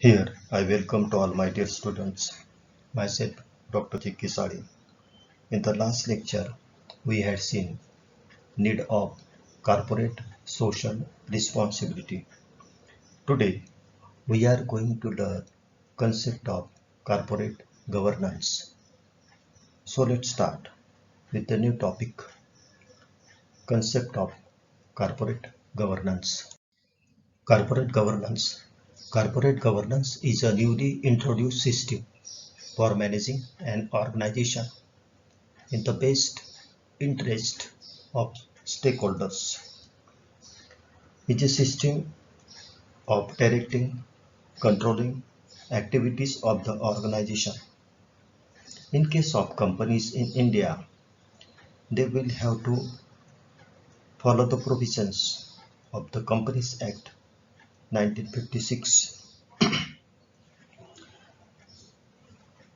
Here, I welcome to all my dear students, myself, Dr. Chikki Sadi. In the last lecture, we had seen need of corporate social responsibility. Today, we are going to learn concept of corporate governance. So let's start with the new topic, concept of corporate governance. Corporate governance. Corporate governance is a newly introduced system for managing an organization in the best interest of stakeholders. It is a system of directing, controlling activities of the organization. In case of companies in India, they will have to follow the provisions of the Companies Act 1956.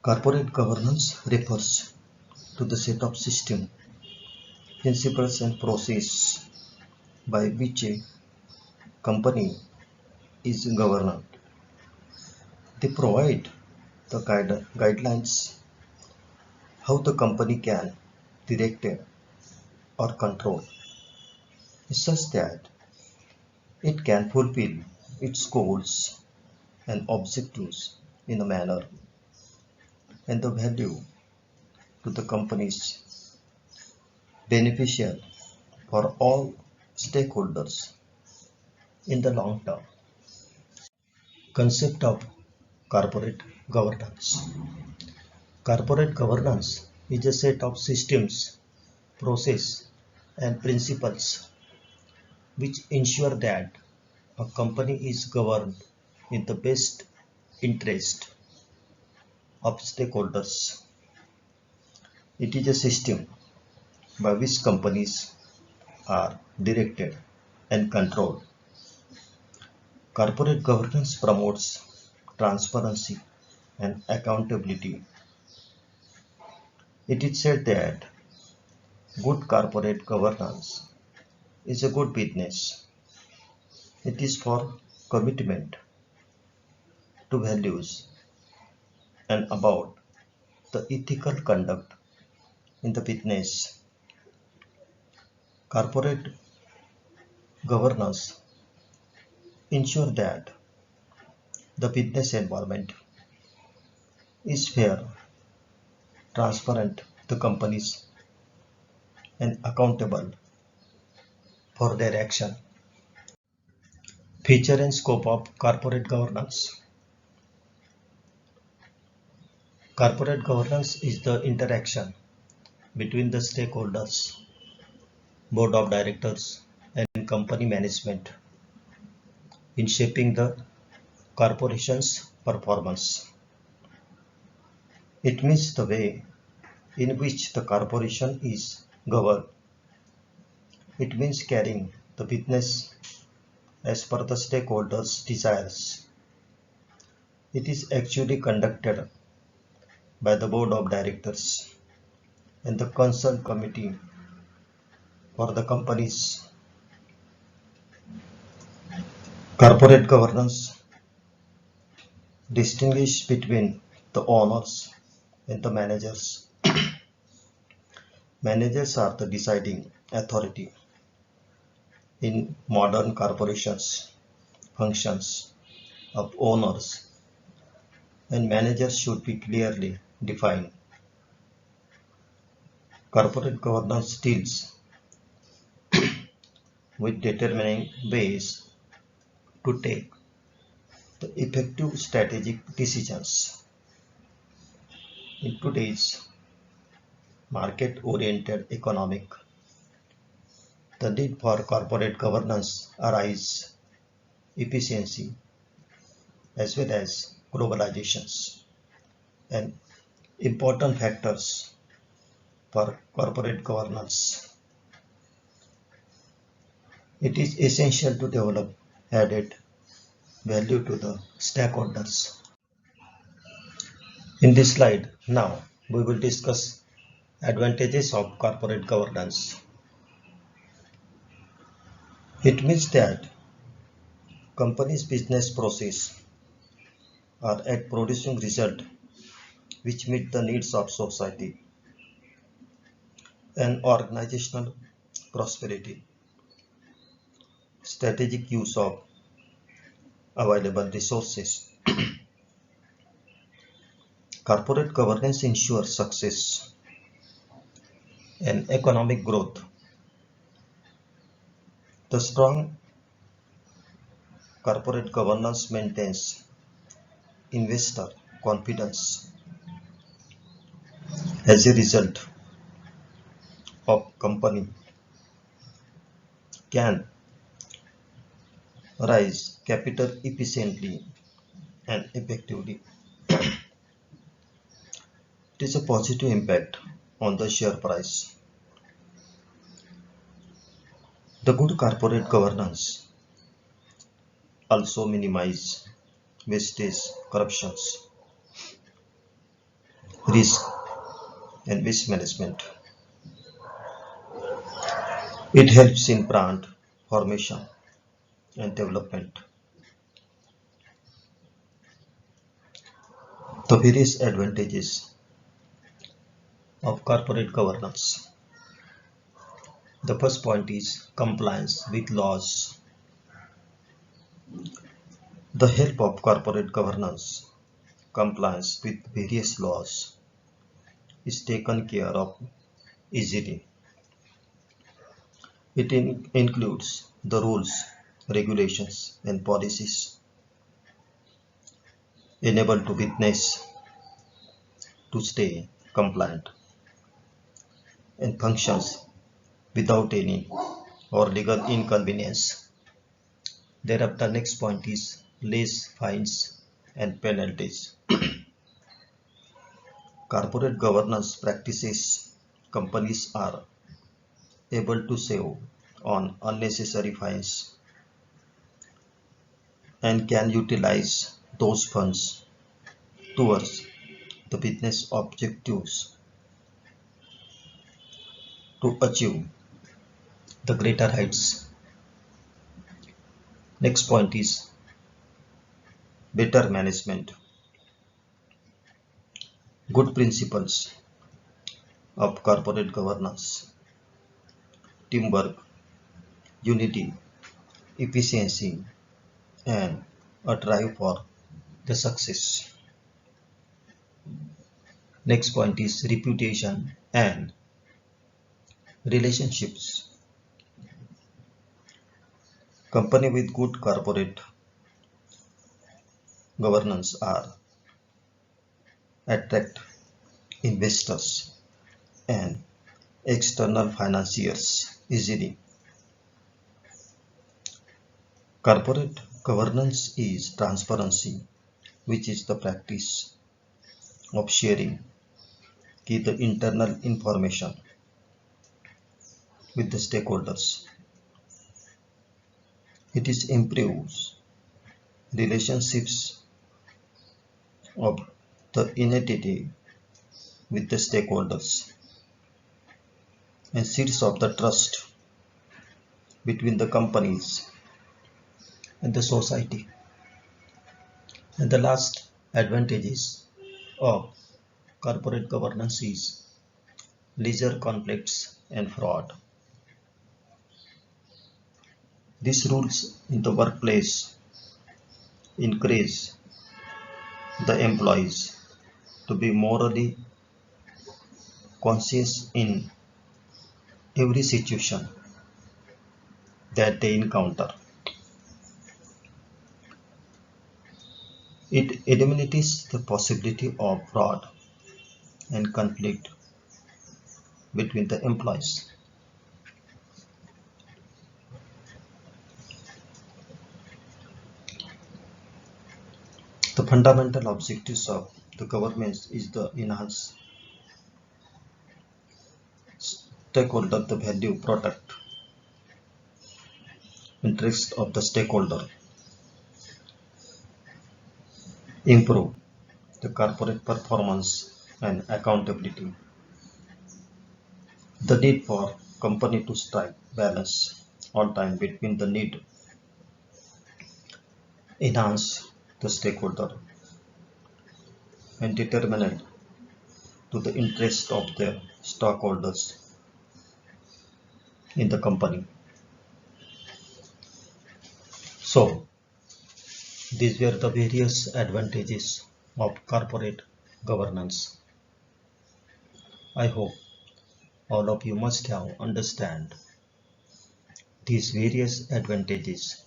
Corporate governance refers to the set of system, principles and process by which a company is governed. They provide the guidelines how the company can direct or control such that it can fulfill its goals and objectives in a manner and the value to the companies beneficial for all stakeholders in the long term. Concept of corporate governance. Corporate governance is a set of systems, process and principles which ensure that a company is governed in the best interest of stakeholders. It is a system by which companies are directed and controlled. Corporate governance promotes transparency and accountability. It is said that good corporate governance is a good business. It is for commitment to values and about the ethical conduct in the business. Corporate governance ensure that the business environment is fair, transparent to companies and accountable for their action. Feature and scope of corporate governance. Corporate governance is the interaction between the stakeholders, board of directors and company management in shaping the corporation's performance. It means the way in which the corporation is governed. It means carrying the business as per the stakeholders' desires. It is actually conducted by the board of directors and the consult committee for the companies. Corporate governance distinguish between the owners and the managers. Managers are the deciding authority in modern corporations. Functions of owners and managers should be clearly defined. Corporate governance deals with determining ways to take the effective strategic decisions. In today's market-oriented economic, the need for corporate governance arises efficiency as well as globalizations and important factors for corporate governance. It is essential to develop added value to the stakeholders. In this slide, now we will discuss advantages of corporate governance. It means that company's business process are at producing results which meet the needs of society and organizational prosperity. Strategic use of available resources. Corporate governance ensures success and economic growth. The strong corporate governance maintains investor confidence. As a result, of company can raise capital efficiently and effectively. It is a positive impact on the share price. The good corporate governance also minimize wastage, corruptions, risk and waste management. It helps in brand formation and development. The various advantages of corporate governance. The first point is compliance with laws. The help of corporate governance, compliance with various laws is taken care of easily. It includes the rules, regulations, and policies enable to witness to stay compliant and functions without any or legal inconvenience. Thereafter, next point is less fines and penalties. Corporate governance practices companies are able to save on unnecessary fines and can utilize those funds towards the business objectives to achieve the greater heights. Next point is better management. Good principles of corporate governance, teamwork, unity, efficiency, and a drive for the success. Next point is reputation and relationships. Company with good corporate governance are attract investors and external financiers easily. Corporate governance is transparency, which is the practice of sharing key the internal information with the stakeholders. It is improves relationships of the entity with the stakeholders and seeds of the trust between the companies and the society. And the last advantages of corporate governance is leisure conflicts and fraud. These rules in the workplace encourage the employees to be morally conscious in every situation that they encounter. It eliminates the possibility of fraud and conflict between the employees. The fundamental objectives of the government is the enhance stakeholder the value product interest of the stakeholder, improve the corporate performance and accountability, the need for company to strike balance all time between the need enhance the stakeholder and determined to the interest of their stockholders in the company. So, these were the various advantages of corporate governance. I hope all of you must have understand these various advantages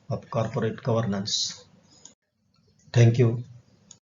of corporate governance. Thank you.